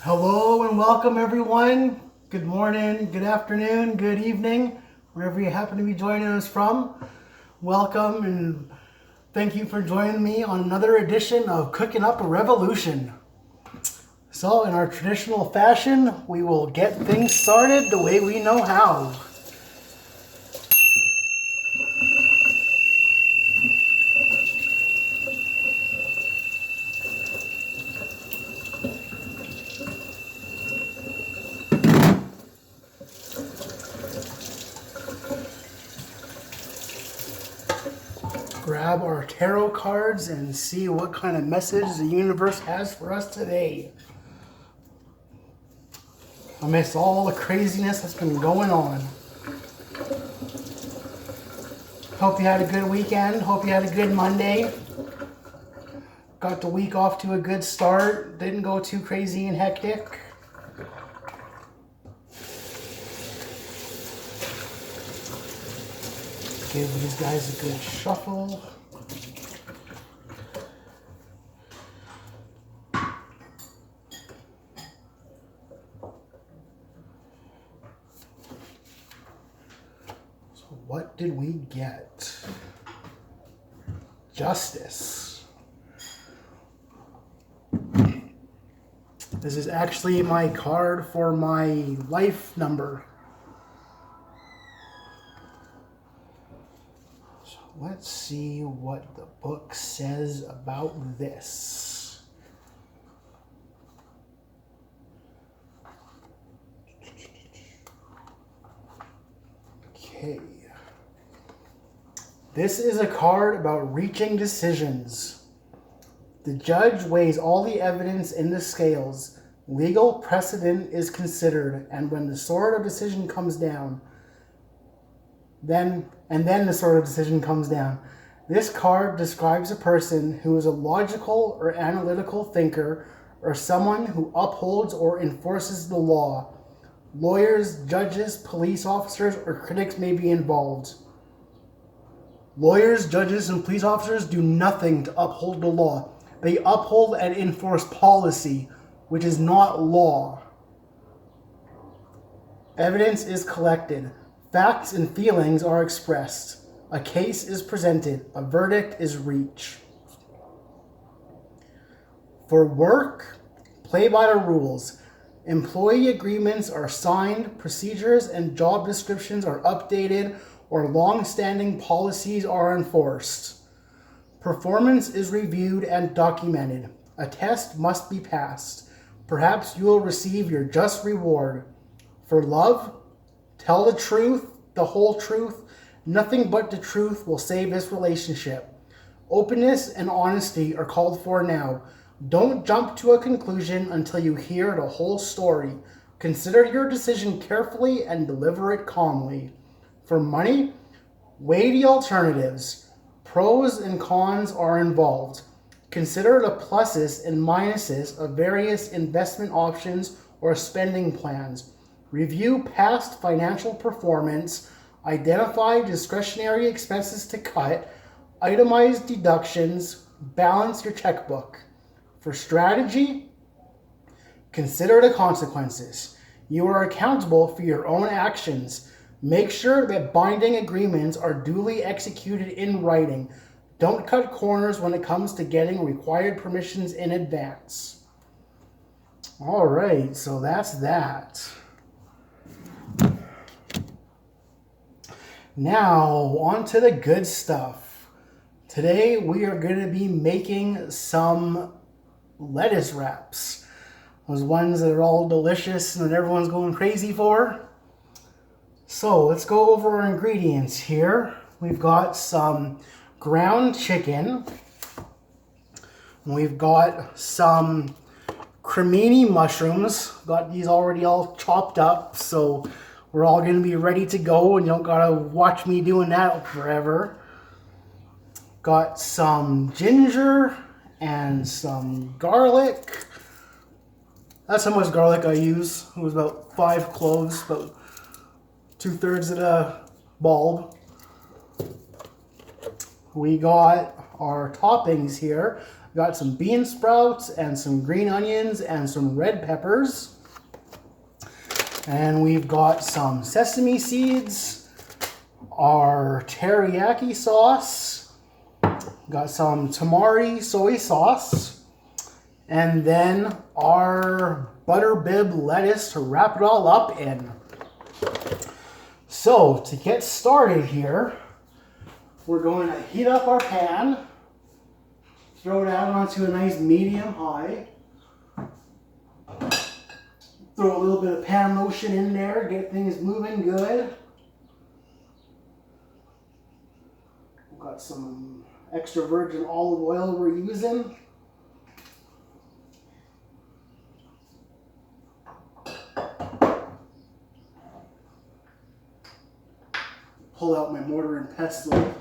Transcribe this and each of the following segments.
Hello and welcome everyone. Good morning, good afternoon, good evening, wherever you happen to be joining us from. Welcome and thank you for joining me on another edition of Cooking Up a Revolution. So in our traditional fashion, we will get things started the way we know how. Grab our tarot cards and see what kind of message the universe has for us today. Amidst all the craziness that's been going on. Hope you had a good weekend. Hope you had a good Monday. Got the week off to a good start. Didn't go too crazy and hectic. Give these guys a good shuffle. So what did we get? Justice. This is actually my card for my life number. So let's see what the book says about this. Okay. This is a card about reaching decisions. The judge weighs all the evidence in the scales. Legal precedent is considered, and when the sword of decision comes down, then the sword of decision comes down. This card describes a person who is a logical or analytical thinker, or someone who upholds or enforces the law. Lawyers, judges, police officers, or critics may be involved. Lawyers, judges, and police officers do nothing to uphold the law. They uphold and enforce policy, which is not law. Evidence is collected. Facts and feelings are expressed. A case is presented. A verdict is reached. For work, play by the rules. Employee agreements are signed, procedures and job descriptions are updated, or long-standing policies are enforced. Performance is reviewed and documented. A test must be passed. Perhaps you will receive your just reward. For love, tell the truth, the whole truth. Nothing but the truth will save this relationship. Openness and honesty are called for now. Don't jump to a conclusion until you hear the whole story. Consider your decision carefully and deliver it calmly. For money, weigh the alternatives. Pros and cons are involved. Consider the pluses and minuses of various investment options or spending plans. Review past financial performance. Identify discretionary expenses to cut. Itemize deductions. Balance your checkbook. For strategy, consider the consequences. You are accountable for your own actions. Make sure that binding agreements are duly executed in writing. Don't cut corners when it comes to getting required permissions in advance. All right, so that's that. Now, on to the good stuff. Today, we are going to be making some lettuce wraps. Those ones that are all delicious and that everyone's going crazy for. So let's go over our ingredients here. We've got some ground chicken. We've got some cremini mushrooms. Got these already all chopped up, so we're all going to be ready to go and you don't gotta watch me doing that forever. Got some ginger and some garlic. That's how much garlic I use. It was about 5 cloves, about 2/3 of the bulb. We got our toppings here. Got some bean sprouts and some green onions and some red peppers. And we've got some sesame seeds, our teriyaki sauce, got some tamari soy sauce, and then our butter bib lettuce to wrap it all up in. So to get started here, we're going to heat up our pan, throw it out onto a nice medium high. Throw a little bit of pan lotion in there, get things moving good. We've got some extra virgin olive oil we're using. Pull out my mortar and pestle.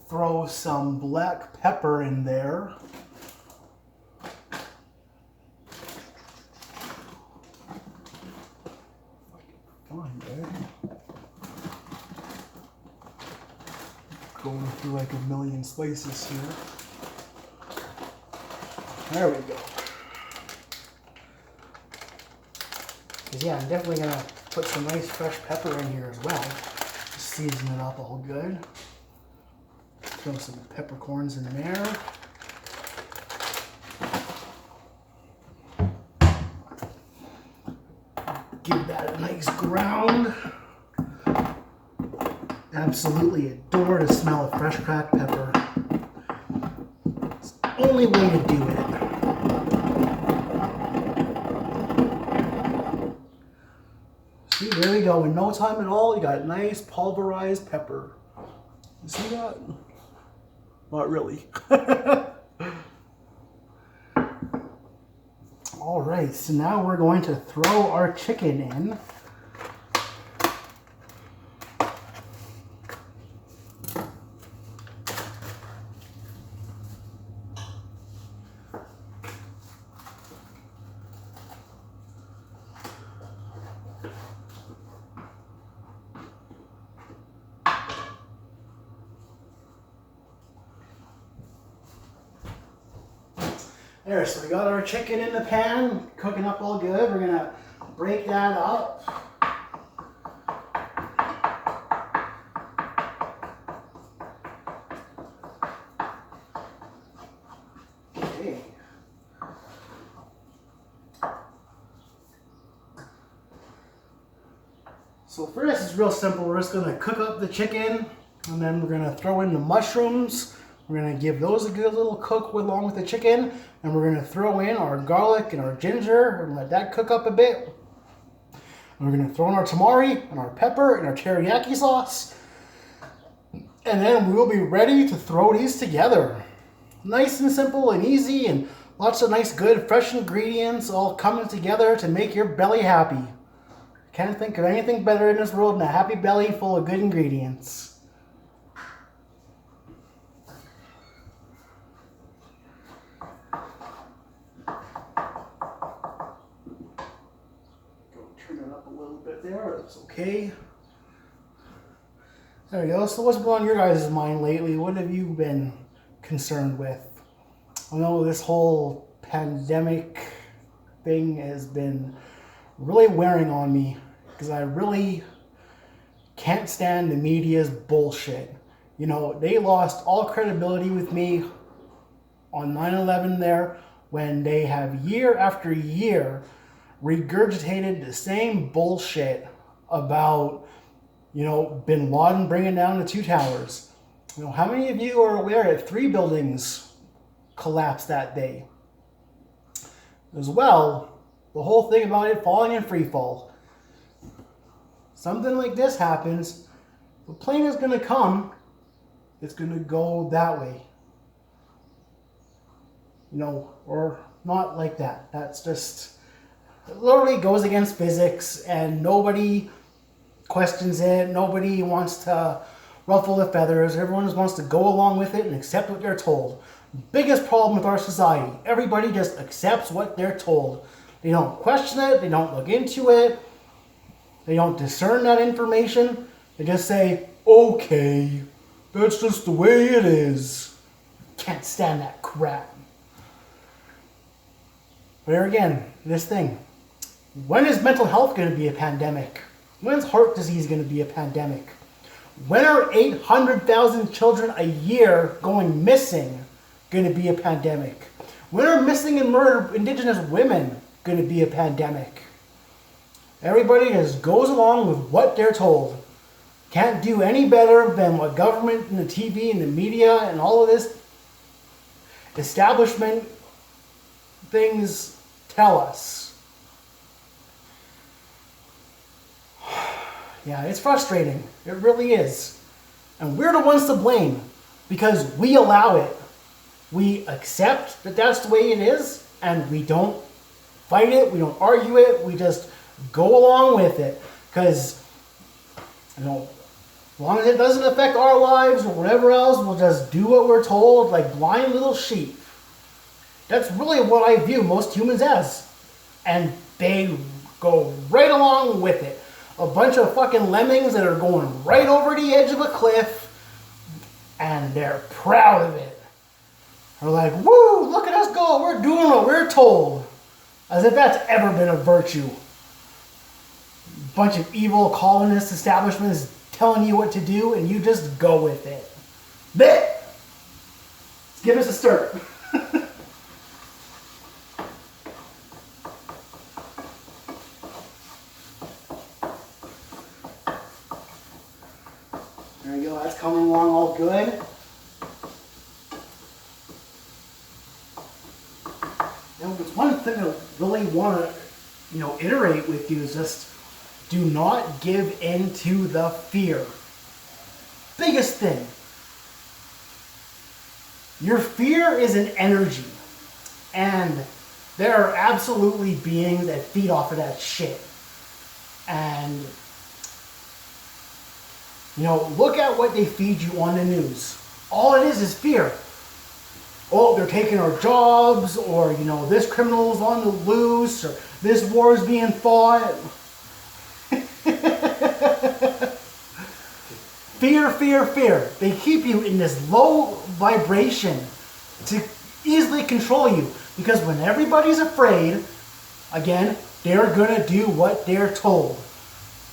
Throw some black pepper in there. Going through like a million spices here. There we go. Because yeah, I'm definitely going to put some nice fresh pepper in here as well. Season it up all good. Throw some peppercorns in there. Give that a nice ground. Absolutely adore the smell of fresh cracked pepper. It's the only way to do it. See, there we go. In no time at all, you got nice pulverized pepper. You see that? Not really. All right, so now we're going to throw our chicken in. There, so we got our chicken in the pan, cooking up all good. We're gonna break that up. Okay. So for this, it's real simple. We're just gonna cook up the chicken, and then we're gonna throw in the mushrooms. We're going to give those a good little cook along with the chicken. And we're going to throw in our garlic and our ginger and let that cook up a bit. And we're going to throw in our tamari and our pepper and our teriyaki sauce. And then we'll be ready to throw these together. Nice and simple and easy, and lots of nice good fresh ingredients all coming together to make your belly happy. Can't think of anything better in this world than a happy belly full of good ingredients. There, that's okay. There we go. So what's been on your guys' mind lately? What have you been concerned with? I know this whole pandemic thing has been really wearing on me because I really can't stand the media's bullshit. You know, they lost all credibility with me on 9/11 there when they have year after year regurgitated the same bullshit about, you know, Bin Laden bringing down the 2 towers. You know, how many of you are aware that 3 buildings collapsed that day? As well, the whole thing about it falling in free fall. Something like this happens, the plane is going to come, it's going to go that way. You know, or not like that. That's just... it literally goes against physics, and nobody questions it. Nobody wants to ruffle the feathers. Everyone just wants to go along with it and accept what they're told. Biggest problem with our society. Everybody just accepts what they're told. They don't question it. They don't look into it. They don't discern that information. They just say, okay. That's just the way it is. Can't stand that crap. But here again, this thing. When is mental health going to be a pandemic? When's heart disease going to be a pandemic? When are 800,000 children a year going missing going to be a pandemic? When are missing and murdered Indigenous women going to be a pandemic? Everybody just goes along with what they're told. Can't do any better than what government and the TV and the media and all of this establishment things tell us. Yeah, it's frustrating. It really is. And we're the ones to blame because we allow it. We accept that that's the way it is, and we don't fight it, we don't argue it, we just go along with it. Because, as long as it doesn't affect our lives or whatever else, we'll just do what we're told like blind little sheep. That's really what I view most humans as. And they go right along with it. A bunch of fucking lemmings that are going right over the edge of a cliff, and they're proud of it. They're like, woo, look at us go, we're doing what we're told. As if that's ever been a virtue. Bunch of evil colonist establishments telling you what to do, and you just go with it. Blech! Let's give us a start. There you go, that's coming along all good. It's one thing I really want to, iterate with you is just do not give in to the fear. Biggest thing. Your fear is an energy. And there are absolutely beings that feed off of that shit. And, look at what they feed you on the news. All it is fear. Oh, they're taking our jobs, or, this criminal's on the loose, or this war is being fought. Fear, fear, fear. They keep you in this low vibration to easily control you. Because when everybody's afraid, again, they're going to do what they're told.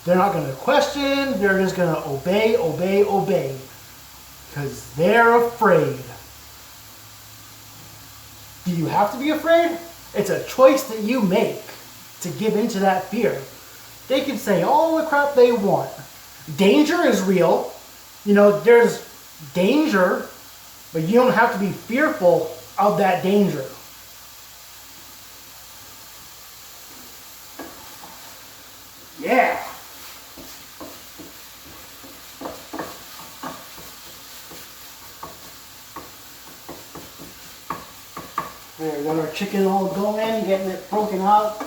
They're not going to question, they're just going to obey, obey, obey. Because they're afraid. Do you have to be afraid? It's a choice that you make to give into that fear. They can say all the crap they want. Danger is real. There's danger, but you don't have to be fearful of that danger. Yeah. There, we got our chicken all going, getting it broken up.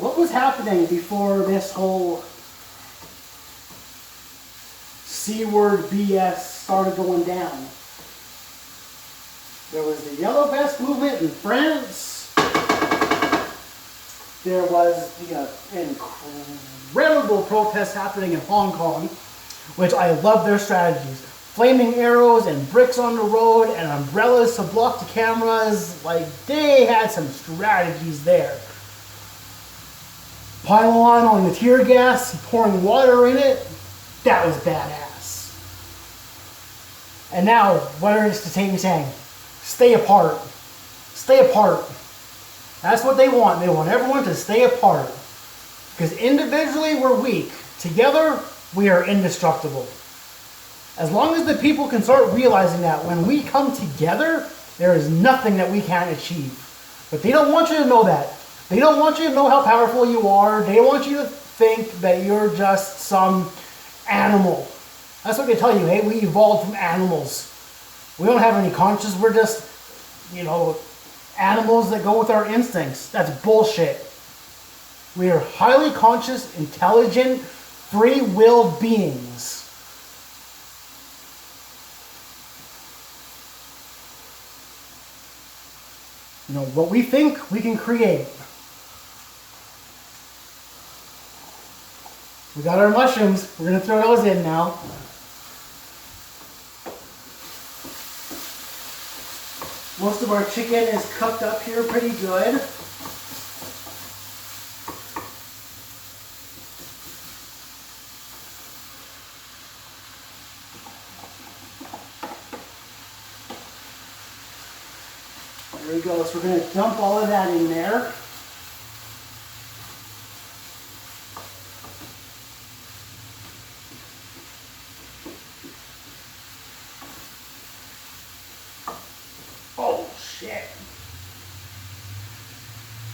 What was happening before this whole C-word BS started going down? There was the Yellow Vest movement in France. There was the incredible protest happening in Hong Kong, which I love their strategies. Flaming arrows and bricks on the road and umbrellas to block the cameras. Like, they had some strategies there. Pylon on the tear gas, pouring water in it. That was badass. And now, what is the team saying? Stay apart. Stay apart. That's what they want. They want everyone to stay apart. Because individually we're weak. Together, we are indestructible. As long as the people can start realizing that when we come together, there is nothing that we can't achieve. But they don't want you to know that. They don't want you to know how powerful you are. They want you to think that you're just some animal. That's what they tell you. Hey, we evolved from animals. We don't have any conscience. We're just, animals that go with our instincts. That's bullshit. We are highly conscious, intelligent, free-willed beings. what we think we can create. We got our mushrooms. We're going to throw those in now. Most of our chicken is cooked up here pretty good. There we go. So we're going to dump all of that in there. Oh, shit.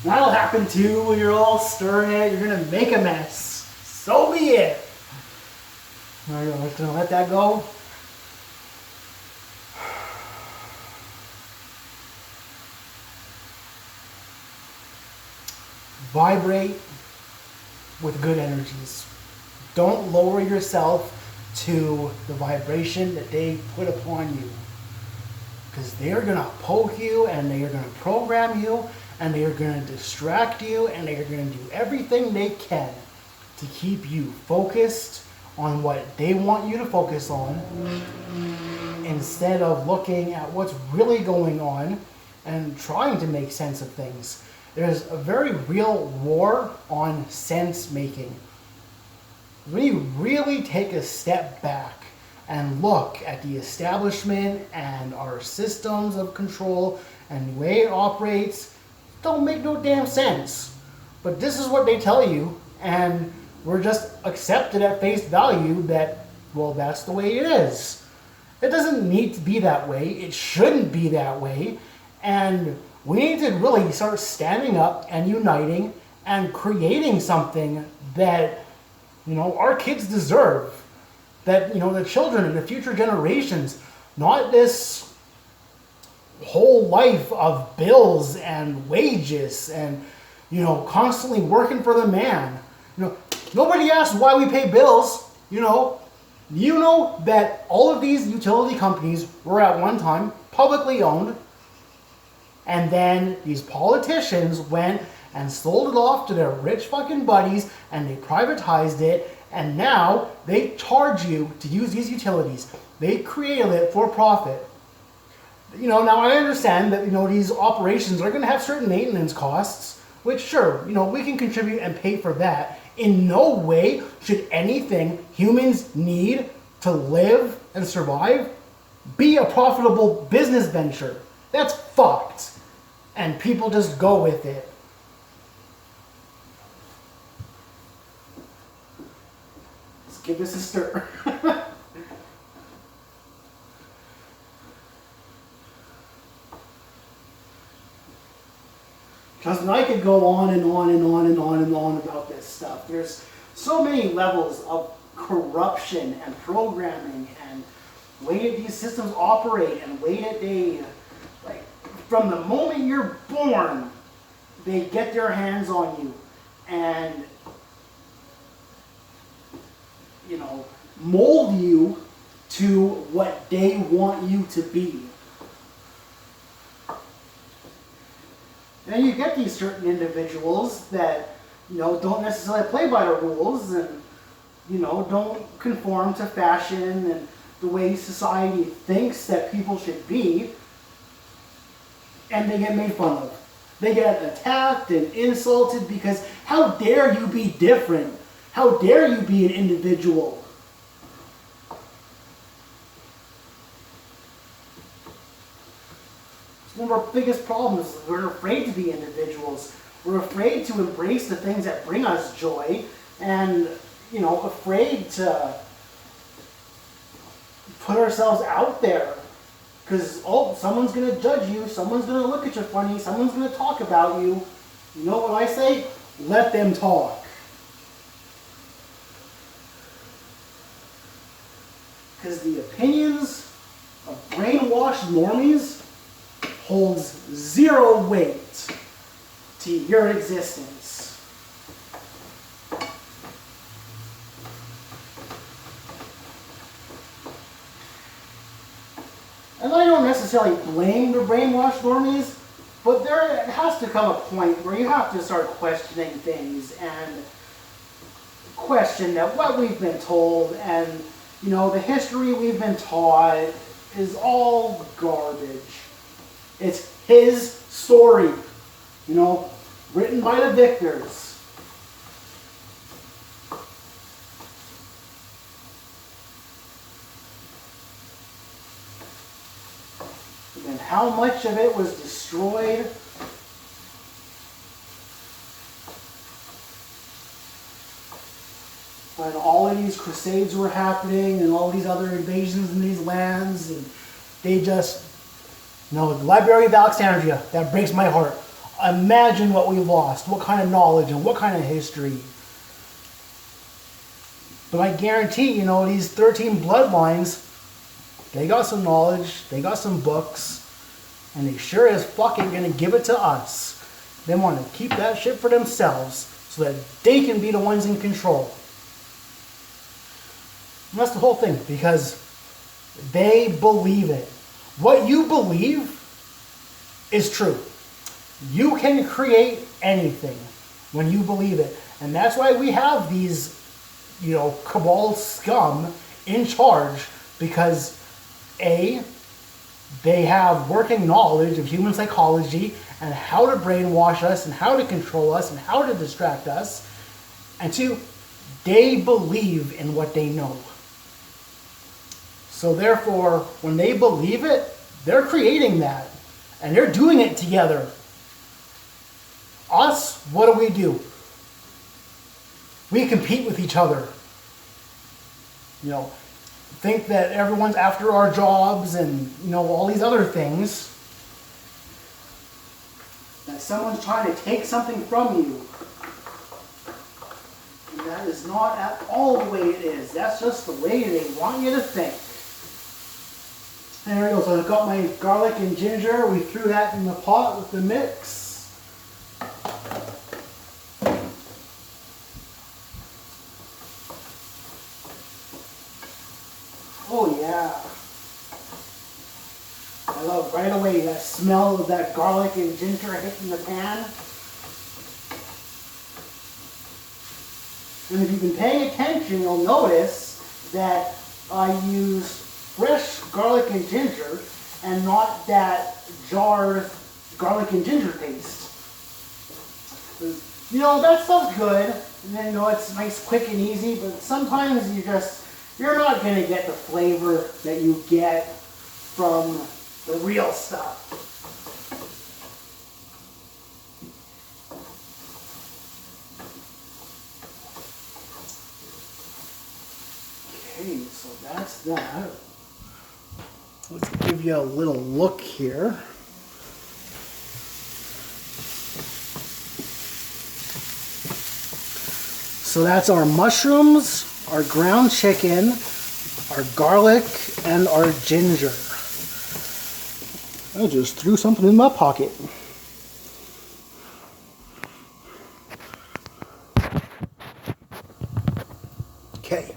That'll happen too when you're all stirring it. You're going to make a mess. So be it. All right, I'm just going to let that go. Vibrate with good energies. Don't lower yourself to the vibration that they put upon you. Because they are going to poke you, and they are going to program you, and they are going to distract you, and they are going to do everything they can to keep you focused on what they want you to focus on, instead of looking at what's really going on and trying to make sense of things. There's a very real war on sense making. When you really take a step back and look at the establishment and our systems of control and the way it operates, don't make no damn sense. But this is what they tell you, and we're just accepted at face value that, well, that's the way it is. It doesn't need to be that way. It shouldn't be that way. And we need to really start standing up and uniting and creating something that, our kids deserve. That, the children and the future generations, not this whole life of bills and wages and, constantly working for the man. Nobody asks why we pay bills. You know that all of these utility companies were at one time publicly owned. And then these politicians went and sold it off to their rich fucking buddies, and they privatized it, and now they charge you to use these utilities. They created it for profit. Now I understand that, these operations are going to have certain maintenance costs, which sure, we can contribute and pay for that. In no way should anything humans need to live and survive be a profitable business venture. That's fucked. And people just go with it. Let's give this a stir. Trust me, I could go on and on and on and on and on about this stuff. There's so many levels of corruption and programming and the way that these systems operate and the way that they, from the moment you're born, they get their hands on you and, mold you to what they want you to be. And you get these certain individuals that, don't necessarily play by the rules and, don't conform to fashion and the way society thinks that people should be. And they get made fun of. They get attacked and insulted because how dare you be different? How dare you be an individual? It's one of our biggest problems. We're afraid to be individuals. We're afraid to embrace the things that bring us joy and, afraid to put ourselves out there. Because, someone's going to judge you, someone's going to look at you funny, someone's going to talk about you. You know what I say? Let them talk. Because the opinions of brainwashed normies holds zero weight to your existence. And I don't necessarily blame the brainwashed normies. But there has to come a point where you have to start questioning things and question that what we've been told and, you know, the history we've been taught is all garbage. It's his story, you know, written by the victors. And how much of it was destroyed. When all of these crusades were happening and all these other invasions in these lands, and they just, you know, the Library of Alexandria, that breaks my heart. Imagine what we lost, what kind of knowledge and what kind of history. But I guarantee, you know, these 13 bloodlines, they got some knowledge, they got some books, and they sure as fuck ain't gonna give it to us. They want to keep that shit for themselves so that they can be the ones in control. And that's the whole thing, because they believe it. What you believe is true. You can create anything when you believe it. And that's why we have these, you know, cabal scum in charge, because A, they have working knowledge of human psychology and how to brainwash us and how to control us and how to distract us. And two, they believe in what they know. So therefore, when they believe it, they're creating that. And they're doing it together. Us, what do? We compete with each other. You know, think that everyone's after our jobs and, you know, all these other things. That someone's trying to take something from you. And that is not at all the way it is. That's just the way they want you to think. And there we go. So I've got my garlic and ginger. We threw that in the pot with the mix. Oh yeah. I love right away that smell of that garlic and ginger hitting the pan. And if you've been paying attention, you'll notice that I use fresh garlic and ginger and not that jarred garlic and ginger paste. You know, that stuff's good. And then, you know, it's nice, quick and easy, but sometimes you're not going to get the flavor that you get from the real stuff. Okay, so that's that. Let's give you a little look here. So that's our mushrooms, our ground chicken, our garlic, and our ginger. I just threw something in my pocket. Okay.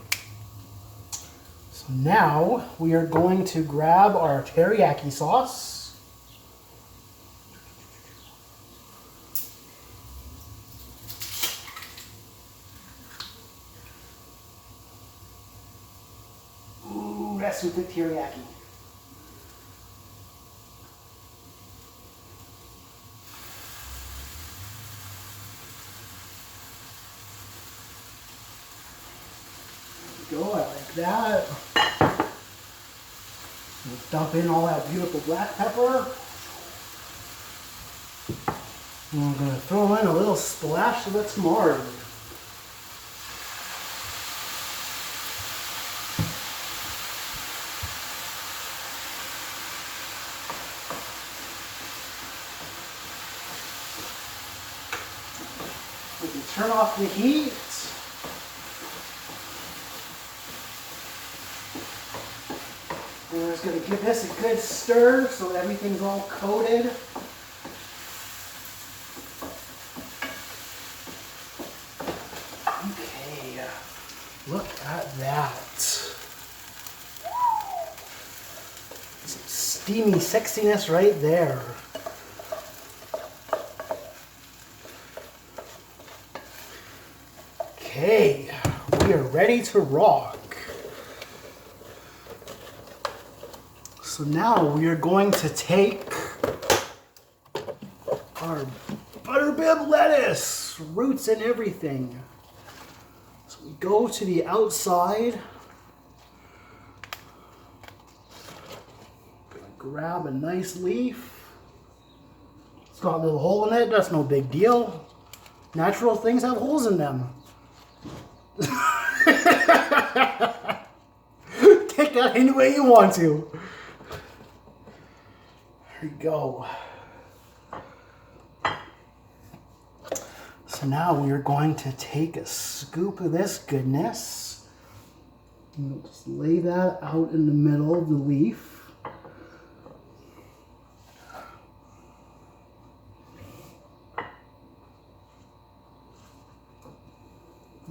So now we are going to grab our teriyaki sauce. Ooh, that's some good teriyaki. Go, I like that. We'll dump in all that beautiful black pepper. And we're going to throw in a little splash of its marg. We can turn off the heat. And we're just going to give this a good stir so everything's all coated. Okay, look at that. Some steamy sexiness right there. Okay, we are ready to rock. So now we are going to take our butterbib lettuce, roots and everything. So we go to the outside. Gonna grab a nice leaf. It's got a little hole in it, that's no big deal. Natural things have holes in them. Take that any way you want to. There you go. So now we are going to take a scoop of this goodness. And we'll just lay that out in the middle of the leaf.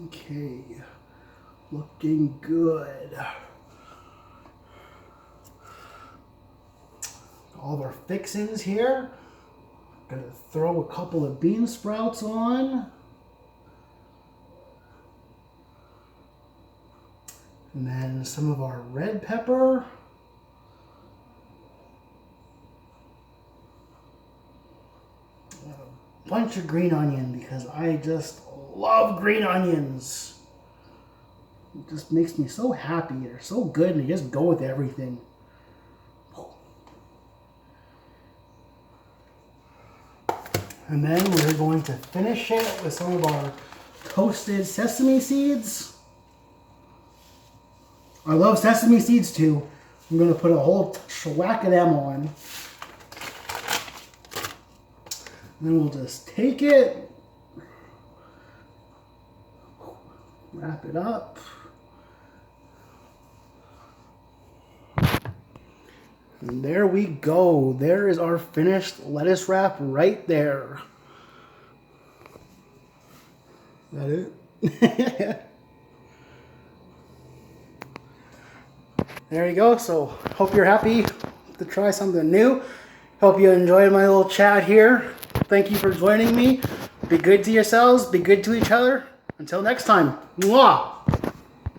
Okay, looking good. All of our fixings here. Gonna throw a couple of bean sprouts on. And then some of our red pepper. And a bunch of green onion because I just love green onions. It just makes me so happy. They're so good and they just go with everything. And then we're going to finish it with some of our toasted sesame seeds. I love sesame seeds too. I'm going to put a whole whack of them on. And then we'll just take it, wrap it up. And there we go. There is our finished lettuce wrap right there. Is that it? There you go. So hope you're happy to try something new. Hope you enjoyed my little chat here. Thank you for joining me. Be good to yourselves. Be good to each other. Until next time. Mwah!